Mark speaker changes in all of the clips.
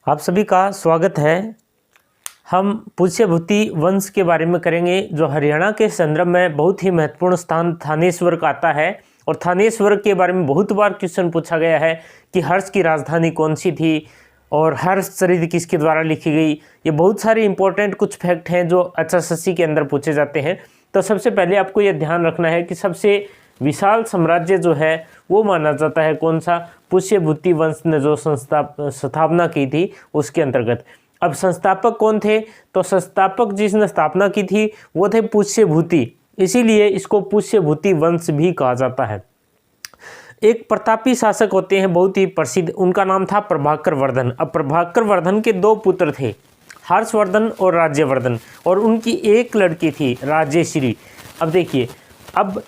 Speaker 1: आप सभी का स्वागत है। हम पुष्यभूति वंश के बारे में करेंगे, जो हरियाणा के संदर्भ में बहुत ही महत्वपूर्ण स्थान थानेश्वर का आता है। और थानेश्वर के बारे में बहुत बार क्वेश्चन पूछा गया है कि हर्ष की राजधानी कौन सी थी और हर्षचरित किसके द्वारा लिखी गई। ये बहुत सारे इंपॉर्टेंट कुछ फैक्ट हैं जो एचएसएससी के अंदर पूछे जाते हैं। तो सबसे पहले आपको यह ध्यान रखना है कि सबसे विशाल साम्राज्य जो है वो माना जाता है कौन सा, पुष्यभूति वंश ने जो स्थापना की थी उसके अंतर्गत। अब संस्थापक कौन थे, तो संस्थापक जिसने स्थापना की थी वो थे पुष्यभूति, इसीलिए इसको पुष्यभूति वंश भी कहा जाता है। एक प्रतापी शासक होते हैं बहुत ही प्रसिद्ध, उनका नाम था प्रभाकर वर्धन। अब प्रभाकर वर्धन के दो पुत्र थे, हर्षवर्धन और राज्यवर्धन, और उनकी एक लड़की थी राजेश्री। अब देखिए, अब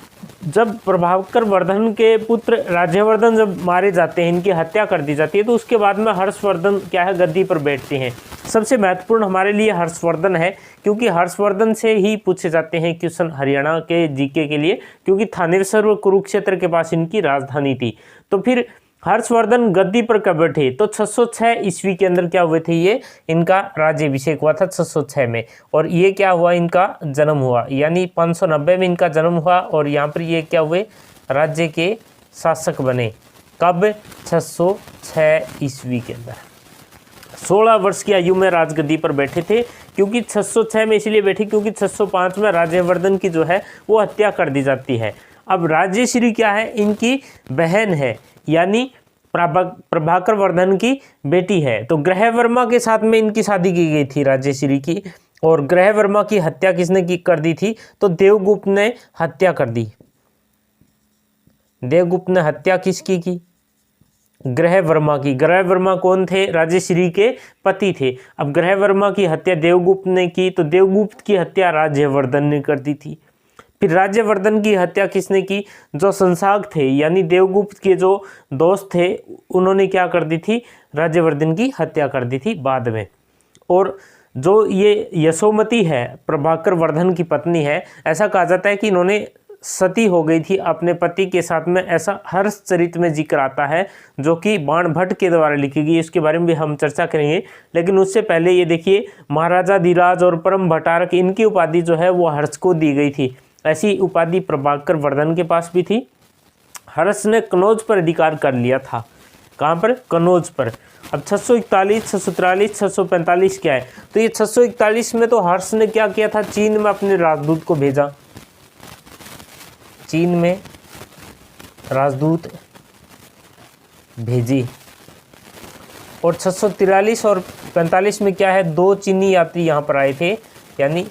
Speaker 1: जब प्रभाकर वर्धन के पुत्र राज्यवर्धन जब मारे जाते हैं, इनकी हत्या कर दी जाती है, तो उसके बाद में हर्षवर्धन क्या है, गद्दी पर बैठते हैं। सबसे महत्वपूर्ण हमारे लिए हर्षवर्धन है, क्योंकि हर्षवर्धन से ही पूछे जाते हैं क्वेश्चन हरियाणा के जीके के लिए, क्योंकि थानेश्वर व कुरुक्षेत्र के पास इनकी राजधानी थी। तो फिर हर्षवर्धन गद्दी पर कब बैठे, तो 606 ईस्वी के अंदर क्या हुए थे, ये इनका राज्याभिषेक हुआ था 606 में। और ये क्या हुआ, इनका जन्म हुआ, यानी 590 में इनका जन्म हुआ। और यहाँ पर ये क्या हुए, राज्य के शासक बने, कब, 606 ईस्वी के अंदर। 16 वर्ष की आयु में राजगद्दी पर बैठे थे, क्योंकि 606 में इसलिए बैठे क्योंकि 605 में राज्यवर्धन की जो है वो हत्या कर दी जाती है। अब राजेश्री क्या है, इनकी बहन है, यानी प्रभाकर वर्धन की बेटी है। तो ग्रहवर्मा के साथ में इनकी शादी की गई थी राजेश्री की। और ग्रहवर्मा की हत्या किसने कर दी थी, तो देवगुप्त ने हत्या कर दी। देवगुप्त ने हत्या किसकी की, ग्रहवर्मा की। ग्रहवर्मा कौन थे, राजेश्री के पति थे। अब ग्रहवर्मा की हत्या देवगुप्त ने की, तो देवगुप्त की हत्या राज्यवर्धन ने कर दी थी। फिर राज्यवर्धन की हत्या किसने की, जो संसाग थे, यानी देवगुप्त के जो दोस्त थे, उन्होंने क्या कर दी थी, राज्यवर्धन की हत्या कर दी थी बाद में। और जो ये यशोमती है, प्रभाकर वर्धन की पत्नी है, ऐसा कहा जाता है कि इन्होंने सती हो गई थी अपने पति के साथ में, ऐसा हर्षचरित में जिक्र आता है, जो कि बाणभट्ट के द्वारा लिखी गई। इसके बारे में भी हम चर्चा करेंगे, लेकिन उससे पहले ये देखिए, महाराजा धीराज और परम भट्टारक, इनकी उपाधि जो है वो हर्ष को दी गई थी। ऐसी उपाधि प्रभाकर वर्धन के पास भी थी। हर्ष ने कनौज पर अधिकार कर लिया था, कहाँ पर, कनौज पर। अब 641, 643, 645 क्या है, तो ये 641 में तो हर्ष ने क्या किया था, चीन में अपने राजदूत को भेजा, चीन में राजदूत भेजी। और 643 और 45 में क्या है, दो चीनी यात्री यहाँ पर आए थे, यानी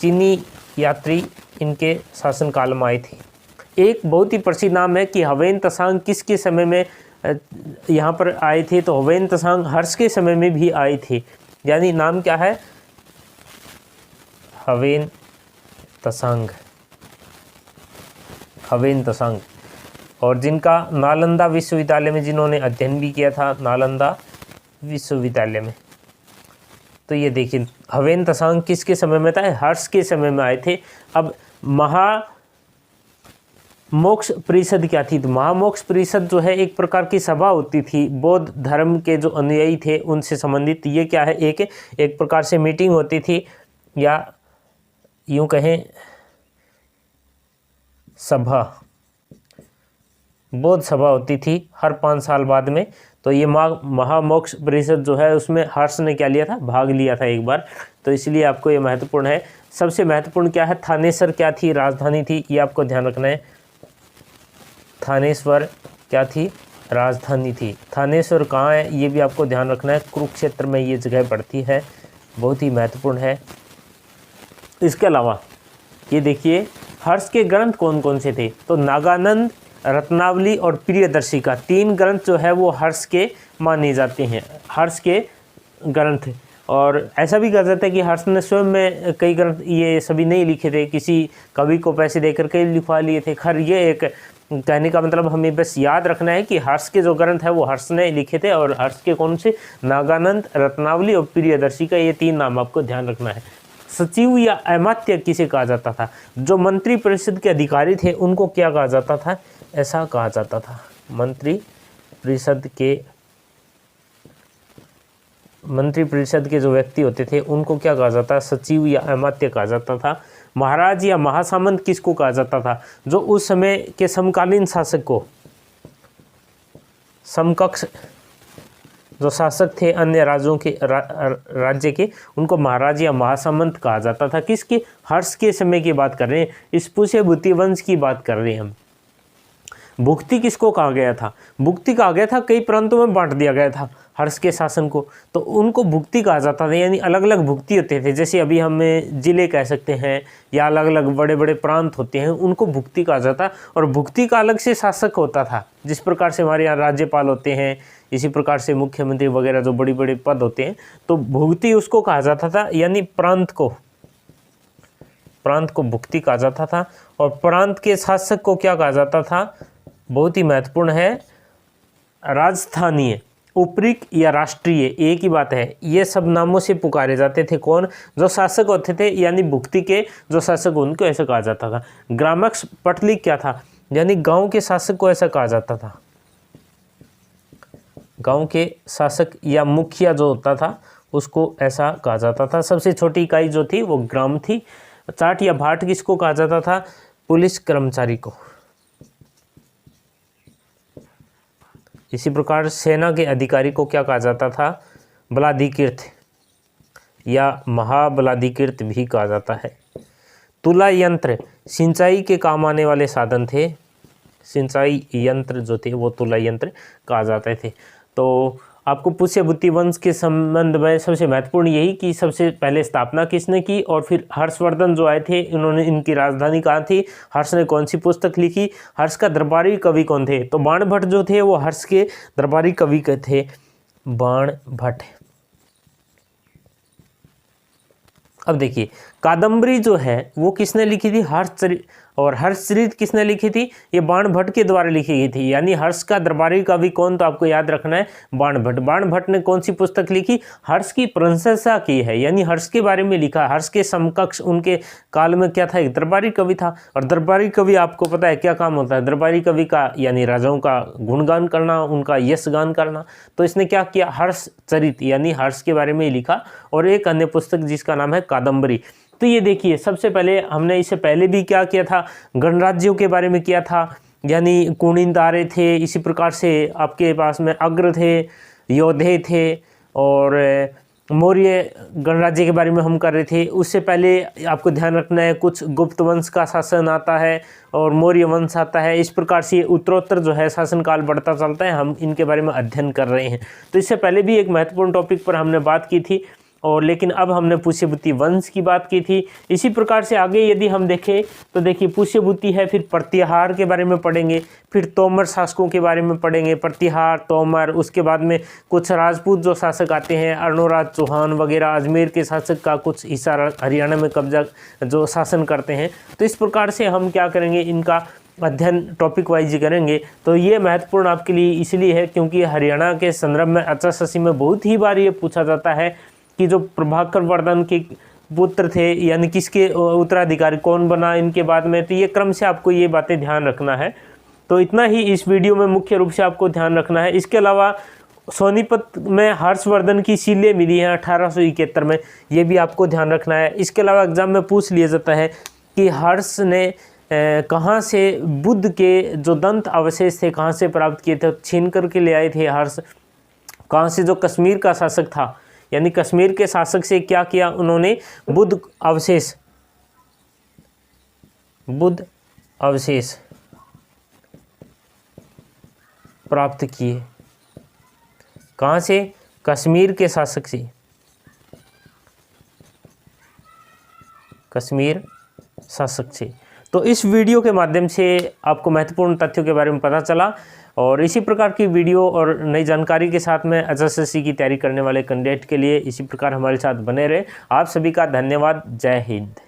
Speaker 1: चीनी यात्री इनके शासनकाल में आए थे। एक बहुत ही प्रसिद्ध नाम है कि हवेन त्सांग किसके समय में यहाँ पर आए थे, तो हवेन त्सांग हर्ष के समय में भी आए थे, यानी नाम क्या है, हवेन त्सांग, हवेन त्सांग। और जिनका नालंदा विश्वविद्यालय में जिन्होंने अध्ययन भी किया था, नालंदा विश्वविद्यालय में। तो ये देखिए, हवेन त्सांग किसके समय में था, हर्ष के समय में आए थे। अब महामोक्ष परिषद क्या थी, तो महामोक्ष परिषद जो है एक प्रकार की सभा होती थी, बौद्ध धर्म के जो अनुयायी थे उनसे संबंधित। ये क्या है, एक प्रकार से मीटिंग होती थी, या यूं कहें सभा, बौद्ध सभा होती थी हर 5 साल बाद में। तो ये महामोक्ष परिषद जो है उसमें हर्ष ने क्या लिया था, भाग लिया था एक बार, तो इसलिए आपको ये महत्वपूर्ण है। सबसे महत्वपूर्ण क्या है, थानेश्वर क्या थी, राजधानी थी, ये आपको ध्यान रखना है। थानेश्वर क्या थी, राजधानी थी। थानेश्वर कहाँ है, ये भी आपको ध्यान रखना है, कुरुक्षेत्र में ये जगह पड़ती है, बहुत ही महत्वपूर्ण है। इसके अलावा ये देखिए, हर्ष के ग्रंथ कौन कौन से थे, तो नागानंद, रत्नावली और प्रियदर्शिका, 3 ग्रंथ जो है वो हर्ष के माने जाते हैं, हर्ष के ग्रंथ। और ऐसा भी कहा जाता है कि हर्ष ने स्वयं में कई ग्रंथ ये सभी नहीं लिखे थे, किसी कवि को पैसे देकर के लिखवा लिए थे। खैर, ये एक कहने का मतलब हमें बस याद रखना है कि हर्ष के जो ग्रंथ है वो हर्ष ने लिखे थे। और हर्ष के कौन से, नागानंद, रत्नावली और प्रियदर्शिका, ये 3 नाम आपको ध्यान रखना है। सचिव या अमात्य किसे कहा जाता था, जो मंत्री परिषद के अधिकारी थे उनको क्या कहा जाता था, ऐसा कहा जाता था, मंत्री परिषद के मंत्रिपरिषद के जो व्यक्ति होते थे उनको क्या कहा जाता, सचिव या अमात्य कहा जाता था। महाराज या महासामंत किसको कहा जाता था, जो उस समय के समकालीन शासक को, समकक्ष जो शासक थे अन्य राज्यों के राज्य के, उनको महाराज या महासामंत कहा जाता था। किसके, हर्ष के समय की बात कर रहे हैं, इस पुष्य भूति वंश की बात कर रहे हैं हम। भुक्ति किसको कहा गया था, भुक्ति कहा गया था, कई प्रांतों में बांट दिया गया था हर्ष के शासन को, तो उनको भुक्ति कहा जाता था। यानी अलग अलग भुक्ति होते थे, जैसे अभी हमें जिले कह सकते हैं या अलग अलग बड़े बड़े प्रांत होते हैं, उनको भुक्ति कहा जाता। और भुक्ति का अलग से शासक होता था, जिस प्रकार से हमारे यहाँ राज्यपाल होते हैं, इसी प्रकार से मुख्यमंत्री वगैरह जो बड़ी बड़ी पद होते हैं, तो भुक्ति उसको कहा जाता था। यानी प्रांत को भुक्ति कहा जाता था। और प्रांत के शासक को क्या कहा जाता था, बहुत ही महत्वपूर्ण है, राजस्थानीय, उपरिक या राष्ट्रीय, एक ही बात है। ये सब नामों से पुकारे जाते थे। कौन, जो शासक होते थे, यानी भुक्ति के जो शासक, उनको ऐसा कहा जाता था। ग्रामक्ष पटलिक क्या था, यानी गांव के शासक को ऐसा कहा जाता था। गांव के शासक या मुखिया जो होता था उसको ऐसा कहा जाता था। सबसे छोटी इकाई जो थी वो ग्राम थी। चाट या भाट किसको कहा जाता था, पुलिस कर्मचारी को। इसी प्रकार सेना के अधिकारी को क्या कहा जाता था, बलाधिकृत या महाबलाधिकृत भी कहा जाता है। तुला यंत्र सिंचाई के काम आने वाले साधन थे। सिंचाई यंत्र जो थे वो तुला यंत्र कहा जाते थे। तो आपको पुष्य भूति वंश के संबंध में सबसे महत्वपूर्ण यही कि सबसे पहले स्थापना किसने की, और फिर हर्षवर्धन जो आए थे इन्होंने, इनकी राजधानी कहाँ थी, हर्ष ने कौन सी पुस्तक लिखी, हर्ष का दरबारी कवि कौन थे, तो बाण भट्ट जो थे वो हर्ष के दरबारी कवि थे, बाण भट्ट। अब देखिए कादम्बरी जो है वो किसने लिखी थी, हर्षचरित। और हर्षचरित किसने लिखी थी, ये बाण भट्ट के द्वारा लिखी गई थी। यानी हर्ष का दरबारी कवि कौन, तो आपको याद रखना है बाण भट्ट। बाण भट्ट ने कौन सी पुस्तक लिखी, हर्ष की प्रशंसा की है, यानी हर्ष के बारे में लिखा। हर्ष के समकक्ष उनके काल में क्या था, एक दरबारी कवि था। और दरबारी कवि आपको पता है क्या काम होता है, दरबारी कवि का यानी राजाओं का गुणगान करना, उनका यश गान करना। तो इसने क्या किया, हर्षचरित यानी हर्ष के बारे में ही लिखा, और एक अन्य पुस्तक जिसका नाम है कादम्बरी। तो ये देखिए सबसे पहले हमने इससे पहले भी क्या किया था, गणराज्यों के बारे में किया था, यानी कुणिंदारे थे, इसी प्रकार से आपके पास में अग्र थे, योधे थे, और मौर्य गणराज्य के बारे में हम कर रहे थे। उससे पहले आपको ध्यान रखना है कुछ गुप्त वंश का शासन आता है और मौर्य वंश आता है। इस प्रकार से उत्तरोत्तर जो है शासनकाल बढ़ता चलता है, हम इनके बारे में अध्ययन कर रहे हैं। तो इससे पहले भी एक महत्वपूर्ण टॉपिक पर हमने बात की थी, और लेकिन अब हमने पुष्यभूति वंश की बात की थी। इसी प्रकार से आगे यदि हम देखें तो देखिए पुष्यभूति है, फिर प्रतिहार के बारे में पढ़ेंगे, फिर तोमर शासकों के बारे में पढ़ेंगे, प्रतिहार, तोमर। उसके बाद में कुछ राजपूत जो शासक आते हैं, अर्णोराज चौहान वगैरह, अजमेर के शासक का कुछ हिस्सा हरियाणा में कब्जा जो शासन करते हैं। तो इस प्रकार से हम क्या करेंगे, इनका अध्ययन टॉपिक वाइज करेंगे। तो ये महत्वपूर्ण आपके लिए इसलिए है क्योंकि हरियाणा के संदर्भ में HSSC में बहुत ही बार ये पूछा जाता है कि जो प्रभाकर वर्धन के पुत्र थे, यानी किसके उत्तराधिकारी कौन बना इनके बाद में। तो ये क्रम से आपको ये बातें ध्यान रखना है। तो इतना ही इस वीडियो में मुख्य रूप से आपको ध्यान रखना है। इसके अलावा सोनीपत में हर्षवर्धन की सीलें मिली हैं 1871 में, ये भी आपको ध्यान रखना है। इसके अलावा एग्जाम में पूछ लिया जाता है कि हर्ष ने कहाँ से बुद्ध के जो दंत अवशेष थे कहाँ से प्राप्त किए थे, छीन करके ले आए थे हर्ष। कहाँ से, जो कश्मीर का शासक था, यानी कश्मीर के शासक से क्या किया उन्होंने, बुद्ध अवशेष प्राप्त किए। कहाँ से, कश्मीर के शासक से, कश्मीर शासक से। तो इस वीडियो के माध्यम से आपको महत्वपूर्ण तथ्यों के बारे में पता चला, और इसी प्रकार की वीडियो और नई जानकारी के साथ में HSSC की तैयारी करने वाले कैंडिडेट के लिए इसी प्रकार हमारे साथ बने रहे। आप सभी का धन्यवाद। जय हिंद।